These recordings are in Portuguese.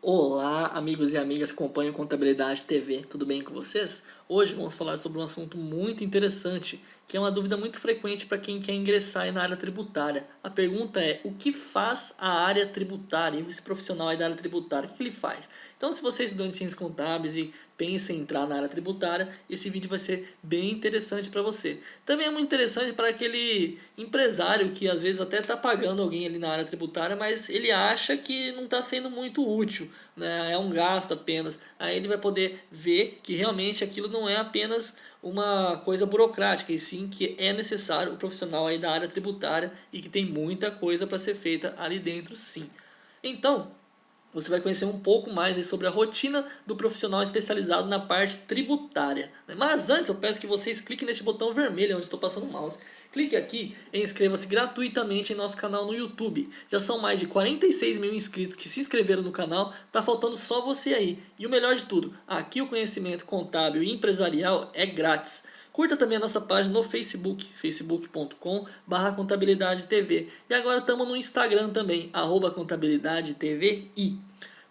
Olá, amigos e amigas que acompanham Contabilidade TV, tudo bem com vocês? Hoje vamos falar sobre um assunto muito interessante, que é uma dúvida muito frequente para quem quer ingressar aí na área tributária. A pergunta é, o que faz a área tributária, esse profissional aí da área tributária, o que ele faz? Então, se você é estudante de ciências contábeis e pensa em entrar na área tributária, esse vídeo vai ser bem interessante para você. Também é muito interessante para aquele empresário que às vezes até está pagando alguém ali na área tributária, mas ele acha que não está sendo muito útil, né? É um gasto apenas. Aí ele vai poder ver que realmente aquilo não é apenas uma coisa burocrática, e sim que é necessário o profissional aí da área tributária e que tem muita coisa para ser feita ali dentro, sim. Então, você vai conhecer um pouco mais sobre a rotina do profissional especializado na parte tributária. Mas antes eu peço que vocês cliquem neste botão vermelho onde estou passando o mouse. Clique aqui e inscreva-se gratuitamente em nosso canal no YouTube. Já são mais de 46 mil inscritos que se inscreveram no canal, tá faltando só você aí. E o melhor de tudo, aqui o conhecimento contábil e empresarial é grátis. Curta também a nossa página no Facebook, facebook.com/contabilidadetv. E agora estamos no Instagram também, @contabilidadetvi.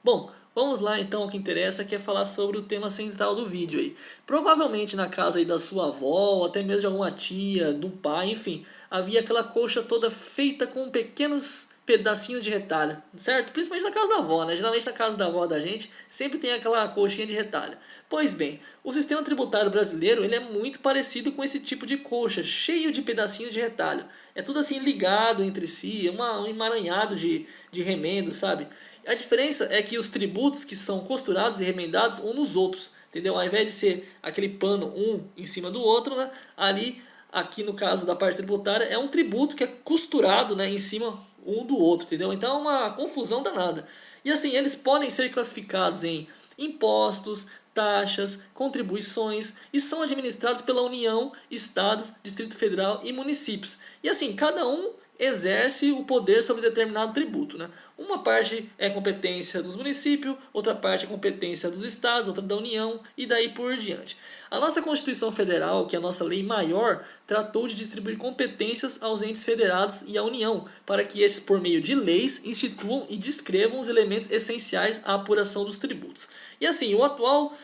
Bom, vamos lá então ao que interessa, que é falar sobre o tema central do vídeo aí. Provavelmente na casa aí da sua avó, ou até mesmo de alguma tia, do pai, enfim, havia aquela colcha toda feita com pequenos pedacinhos de retalho, certo? Principalmente na casa da avó, né? Geralmente na casa da avó da gente sempre tem aquela colchinha de retalho. Pois bem, o sistema tributário brasileiro ele é muito parecido com esse tipo de colcha, cheio de pedacinhos de retalho. É tudo assim ligado entre si, um emaranhado de remendo, sabe? A diferença é que os tributos que são costurados e remendados uns nos outros, entendeu? Ao invés de ser aquele pano um em cima do outro, né? Ali, aqui no caso da parte tributária, é um tributo que é costurado, né, em cima um do outro, entendeu? Então é uma confusão danada. E assim, eles podem ser classificados em impostos, taxas, contribuições e são administrados pela União, Estados, Distrito Federal e municípios. E assim, cada um exerce o poder sobre determinado tributo, né? Uma parte é competência dos municípios, outra parte é competência dos estados, outra da União e daí por diante. A nossa Constituição Federal, que é a nossa lei maior, tratou de distribuir competências aos entes federados e à União, para que esses, por meio de leis, instituam e descrevam os elementos essenciais à apuração dos tributos. E assim, o atual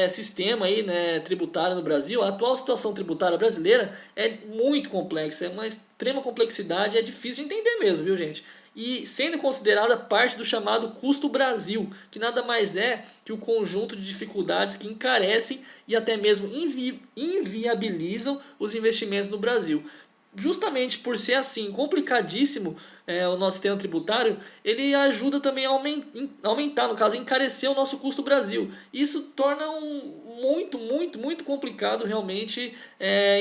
sistema aí, né, tributário no Brasil, a atual situação tributária brasileira é muito complexa, é uma extrema complexidade, é difícil de entender mesmo, viu gente? E sendo considerada parte do chamado custo Brasil, que nada mais é que o conjunto de dificuldades que encarecem e até mesmo inviabilizam os investimentos no Brasil. Justamente por ser assim complicadíssimo o nosso sistema tributário, ele ajuda também a aumentar, no caso, encarecer o nosso custo Brasil. Isso torna muito complicado realmente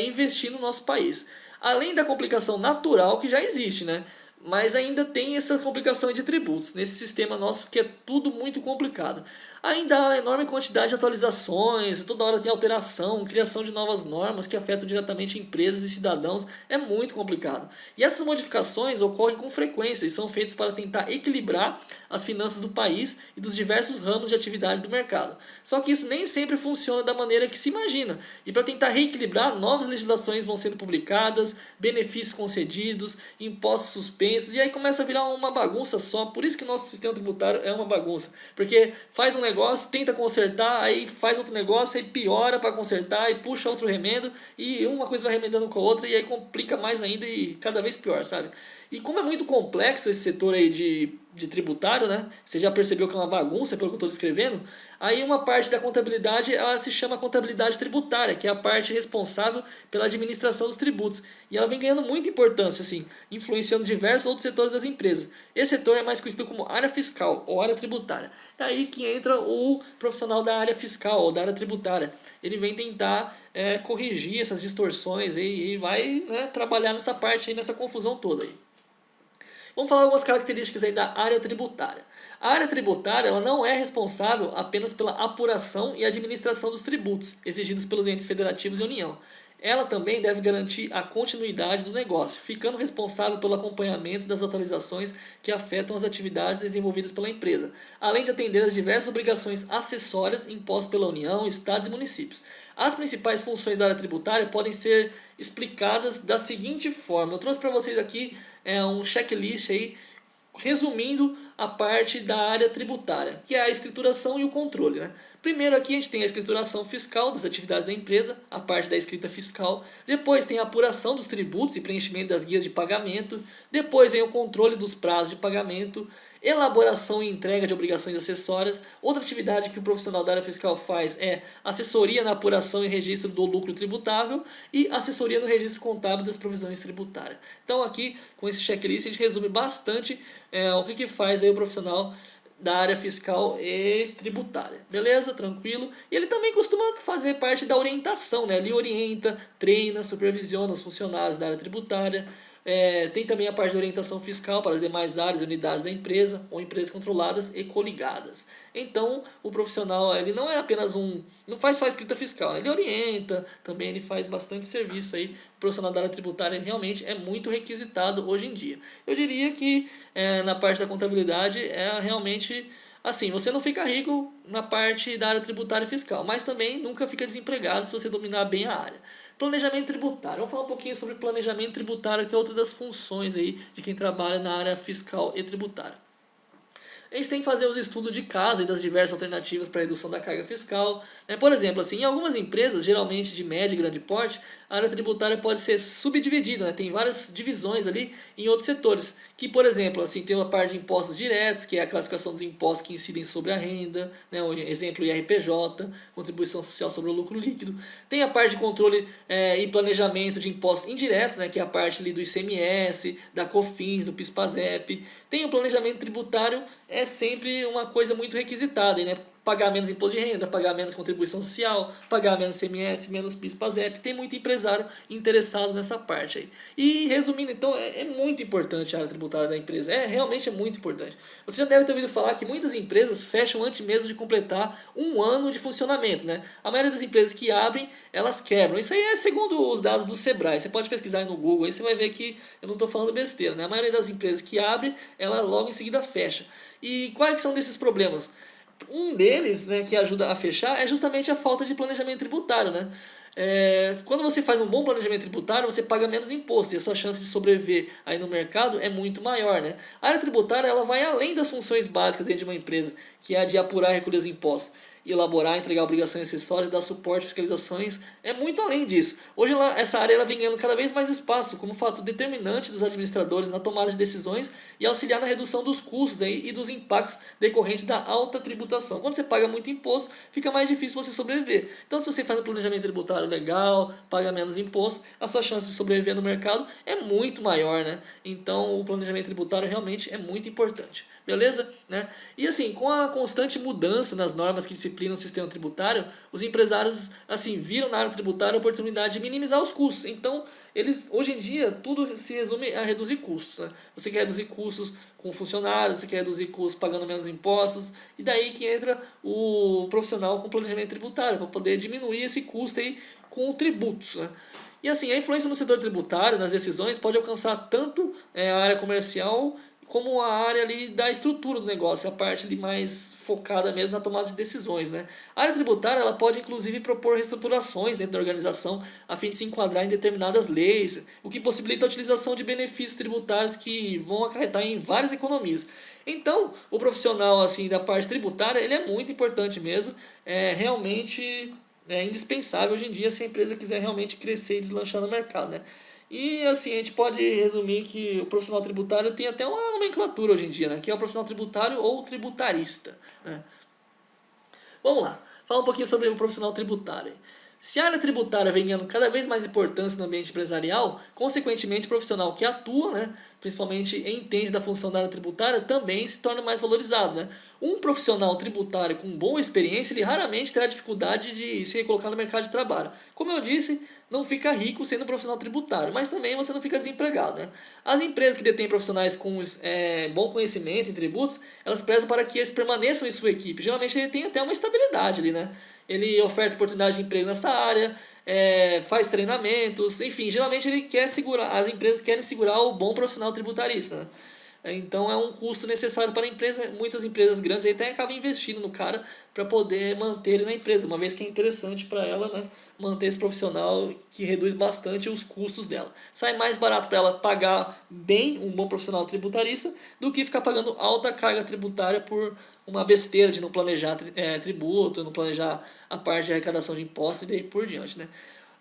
investir no nosso país. Além da complicação natural que já existe, né? Mas ainda tem essa complicação de tributos nesse sistema nosso que é tudo muito complicado. Ainda há enorme quantidade de atualizações, toda hora tem alteração, criação de novas normas que afetam diretamente empresas e cidadãos, é muito complicado. E essas modificações ocorrem com frequência e são feitas para tentar equilibrar as finanças do país e dos diversos ramos de atividade do mercado. Só que isso nem sempre funciona da maneira que se imagina. E para tentar reequilibrar, novas legislações vão sendo publicadas, benefícios concedidos, impostos suspensos, e aí começa a virar uma bagunça só. Por isso que o nosso sistema tributário é uma bagunça. Porque faz um negócio, tenta consertar, aí faz outro negócio, aí piora para consertar, e puxa outro remendo, e uma coisa vai remendando com a outra, e aí complica mais ainda e cada vez pior, sabe? E como é muito complexo esse setor aí de tributário, né? Você já percebeu que é uma bagunça pelo que eu estou descrevendo? Aí uma parte da contabilidade, ela se chama contabilidade tributária, que é a parte responsável pela administração dos tributos. E ela vem ganhando muita importância, assim, influenciando diversos outros setores das empresas. Esse setor é mais conhecido como área fiscal ou área tributária. É aí que entra o profissional da área fiscal ou da área tributária. Ele vem tentar corrigir essas distorções e vai, né, trabalhar nessa parte aí, nessa confusão toda aí. Vamos falar algumas características aí da área tributária. A área tributária ela não é responsável apenas pela apuração e administração dos tributos exigidos pelos entes federativos e União. Ela também deve garantir a continuidade do negócio, ficando responsável pelo acompanhamento das atualizações que afetam as atividades desenvolvidas pela empresa, além de atender às diversas obrigações acessórias impostas pela União, Estados e municípios. As principais funções da área tributária podem ser explicadas da seguinte forma. Eu trouxe para vocês aqui um checklist aí, resumindo a parte da área tributária, que é a escrituração e o controle, né? Primeiro aqui a gente tem a escrituração fiscal das atividades da empresa, a parte da escrita fiscal. Depois tem a apuração dos tributos e preenchimento das guias de pagamento. Depois vem o controle dos prazos de pagamento, elaboração e entrega de obrigações acessórias. Outra atividade que o profissional da área fiscal faz é assessoria na apuração e registro do lucro tributável e assessoria no registro contábil das provisões tributárias. Então aqui, com esse checklist, a gente resume bastante o que faz aí o profissional da área fiscal e tributária. Beleza? Tranquilo? E ele também costuma fazer parte da orientação, né? Ele orienta, treina, supervisiona os funcionários da área tributária. Tem também a parte de orientação fiscal para as demais áreas e unidades da empresa ou empresas controladas e coligadas. Então, o profissional ele não é apenas não faz só a escrita fiscal, né? Ele orienta, também ele faz bastante serviço aí. O profissional da área tributária realmente é muito requisitado hoje em dia. Eu diria que na parte da contabilidade é realmente assim, você não fica rico na parte da área tributária e fiscal, mas também nunca fica desempregado se você dominar bem a área. Planejamento tributário. Vamos falar um pouquinho sobre planejamento tributário, que é outra das funções aí de quem trabalha na área fiscal e tributária. A gente tem que fazer os estudos de caso e das diversas alternativas para redução da carga fiscal. Por exemplo, assim, em algumas empresas, geralmente de médio e grande porte, a área tributária pode ser subdividida, né? Tem várias divisões ali em outros setores, que, por exemplo, assim, tem uma parte de impostos diretos, que é a classificação dos impostos que incidem sobre a renda, né? O exemplo IRPJ, contribuição social sobre o lucro líquido. Tem a parte de controle e planejamento de impostos indiretos, né? Que é a parte ali do ICMS, da COFINS, do PIS/PASEP. Tem o planejamento tributário, é sempre uma coisa muito requisitada, né? Pagar menos imposto de renda, pagar menos contribuição social, pagar menos ICMS, menos PIS/PASEP. Tem muito empresário interessado nessa parte aí. E resumindo, então, é muito importante a área tributária da empresa. Realmente é muito importante. Você já deve ter ouvido falar que muitas empresas fecham antes mesmo de completar um ano de funcionamento, né? A maioria das empresas que abrem, elas quebram. Isso aí é segundo os dados do Sebrae. Você pode pesquisar aí no Google, aí você vai ver que eu não estou falando besteira, né? A maioria das empresas que abrem, ela logo em seguida fecha. E quais são desses problemas? Um deles, né, que ajuda a fechar é justamente a falta de planejamento tributário, né? Quando você faz um bom planejamento tributário, você paga menos imposto e a sua chance de sobreviver aí no mercado é muito maior, né? A área tributária ela vai além das funções básicas dentro de uma empresa, que é a de apurar e recolher os impostos, elaborar, entregar obrigações acessórias, dar suporte, fiscalizações, é muito além disso. Hoje essa área ela vem ganhando cada vez mais espaço como fator determinante dos administradores na tomada de decisões e auxiliar na redução dos custos aí, e dos impactos decorrentes da alta tributação. Quando você paga muito imposto, fica mais difícil você sobreviver. Então, se você faz um planejamento tributário legal, paga menos imposto, a sua chance de sobreviver no mercado é muito maior, né? Então, o planejamento tributário realmente é muito importante. Beleza? Né? E assim, com a constante mudança nas normas que disciplinam o sistema tributário, os empresários assim viram na área tributária a oportunidade de minimizar os custos. Então, eles hoje em dia tudo se resume a reduzir custos. Né? Você quer reduzir custos com funcionários, você quer reduzir custos pagando menos impostos, e daí que entra o profissional com planejamento tributário, para poder diminuir esse custo aí com tributos. Né? E assim, a influência no setor tributário, nas decisões, pode alcançar tanto a área comercial como a área ali da estrutura do negócio, a parte ali mais focada mesmo na tomada de decisões, né? A área tributária ela pode inclusive propor reestruturações dentro da organização a fim de se enquadrar em determinadas leis, o que possibilita a utilização de benefícios tributários que vão acarretar em várias economias. Então, o profissional assim da parte tributária ele é muito importante mesmo, realmente indispensável hoje em dia se a empresa quiser realmente crescer e deslanchar no mercado, né? E assim, a gente pode resumir que o profissional tributário tem até uma nomenclatura hoje em dia, né? Que é o profissional tributário ou tributarista. Né? Vamos lá, falar um pouquinho sobre o profissional tributário. Se a área tributária vem ganhando cada vez mais importância no ambiente empresarial, consequentemente o profissional que atua, né, principalmente entende da função da área tributária, também se torna mais valorizado. Né? Um profissional tributário com boa experiência, ele raramente terá dificuldade de se recolocar no mercado de trabalho. Como eu disse, não fica rico sendo profissional tributário, mas também você não fica desempregado. Né? As empresas que detêm profissionais com bom conhecimento em tributos, elas prezam para que eles permaneçam em sua equipe. Geralmente ele tem até uma estabilidade ali, né? Ele oferta oportunidade de emprego nessa área, faz treinamentos, enfim, geralmente ele quer segurar, as empresas querem segurar o bom profissional tributarista. Né? Então é um custo necessário para a empresa. Muitas empresas grandes aí até acabam investindo no cara para poder manter ele na empresa, uma vez que é interessante para ela, né, manter esse profissional, que reduz bastante os custos dela. Sai mais barato para ela pagar bem um bom profissional tributarista do que ficar pagando alta carga tributária por uma besteira de não planejar tributo, não planejar a parte de arrecadação de impostos e daí por diante, né?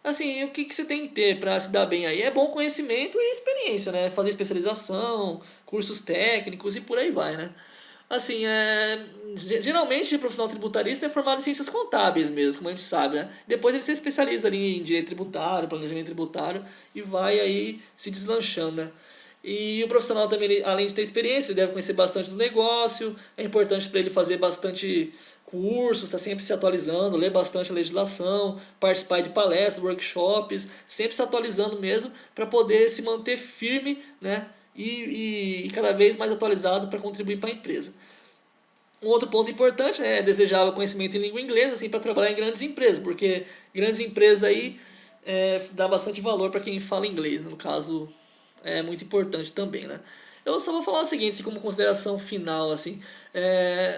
Assim, o que você tem que ter para se dar bem aí? É bom conhecimento e experiência, né? Fazer especialização, cursos técnicos e por aí vai, né? Assim, geralmente o profissional tributarista é formado em ciências contábeis mesmo, como a gente sabe, né? Depois ele se especializa ali em direito tributário, planejamento tributário e vai aí se deslanchando, né? E o profissional também, além de ter experiência, ele deve conhecer bastante do negócio. É importante para ele fazer bastante cursos, estar sempre se atualizando, ler bastante a legislação, participar de palestras, workshops, sempre se atualizando mesmo para poder se manter firme, né? E cada vez mais atualizado para contribuir para a empresa. Um outro ponto importante, né, é desejável conhecimento em língua inglesa, assim, para trabalhar em grandes empresas, porque grandes empresas aí dá bastante valor para quem fala inglês, né? No caso, é muito importante também, né? Eu só vou falar o seguinte, assim, como consideração final, assim,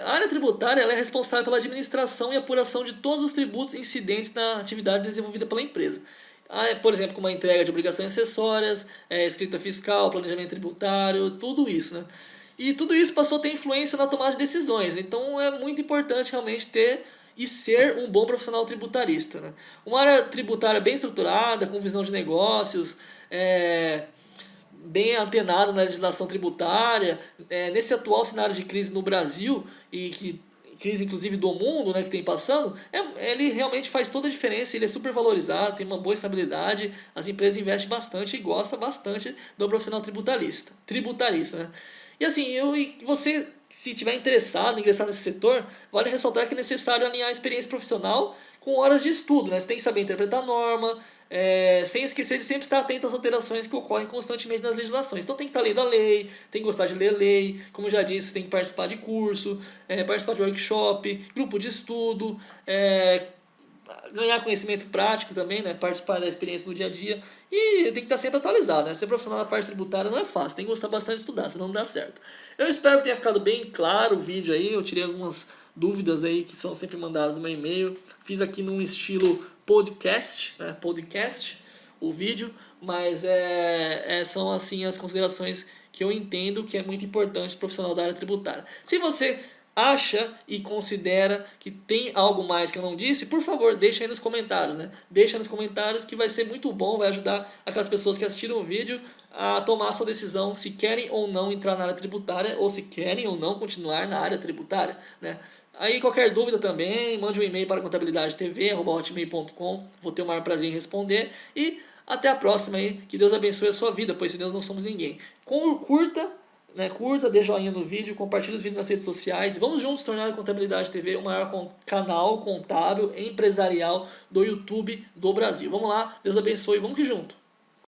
a área tributária ela é responsável pela administração e apuração de todos os tributos incidentes na atividade desenvolvida pela empresa. Por exemplo, como a entrega de obrigações acessórias, escrita fiscal, planejamento tributário, tudo isso, né? E tudo isso passou a ter influência na tomada de decisões. Então é muito importante realmente ter e ser um bom profissional tributarista, né? Uma área tributária bem estruturada, com visão de negócios, bem antenada na legislação tributária, nesse atual cenário de crise no Brasil, e que crise inclusive do mundo, né, que tem passando, ele realmente faz toda a diferença, ele é super valorizado, tem uma boa estabilidade, as empresas investem bastante e gostam bastante do profissional tributarista, né? E assim, você, se tiver interessado em ingressar nesse setor, vale ressaltar que é necessário alinhar a experiência profissional com horas de estudo, né? Você tem que saber interpretar a norma, sem esquecer de sempre estar atento às alterações que ocorrem constantemente nas legislações. Então tem que estar lendo a lei, tem que gostar de ler a lei, como eu já disse, tem que participar de curso, participar de workshop, grupo de estudo, ganhar conhecimento prático também, né? Participar da experiência no dia a dia e tem que estar sempre atualizado, né? Ser profissional na parte tributária não é fácil, tem que gostar bastante de estudar, senão não dá certo. Eu espero que tenha ficado bem claro o vídeo aí, eu tirei algumas dúvidas aí que são sempre mandadas no meu e-mail, fiz aqui num estilo podcast, né? Podcast, o vídeo, mas são assim as considerações que eu entendo que é muito importante profissional da área tributária. Se você acha e considera que tem algo mais que eu não disse, por favor, deixa aí nos comentários, né? Deixa nos comentários que vai ser muito bom, vai ajudar aquelas pessoas que assistiram o vídeo a tomar a sua decisão se querem ou não entrar na área tributária ou se querem ou não continuar na área tributária, né? Aí qualquer dúvida também, mande um e-mail para contabilidadetv@hotmail.com, vou ter o maior prazer em responder e até a próxima aí, que Deus abençoe a sua vida, pois sem Deus não somos ninguém. Curta, dê joinha no vídeo, compartilhe os vídeos nas redes sociais. Vamos juntos tornar a Contabilidade TV o maior canal contábil empresarial do YouTube do Brasil. Vamos lá, Deus abençoe, vamos que junto.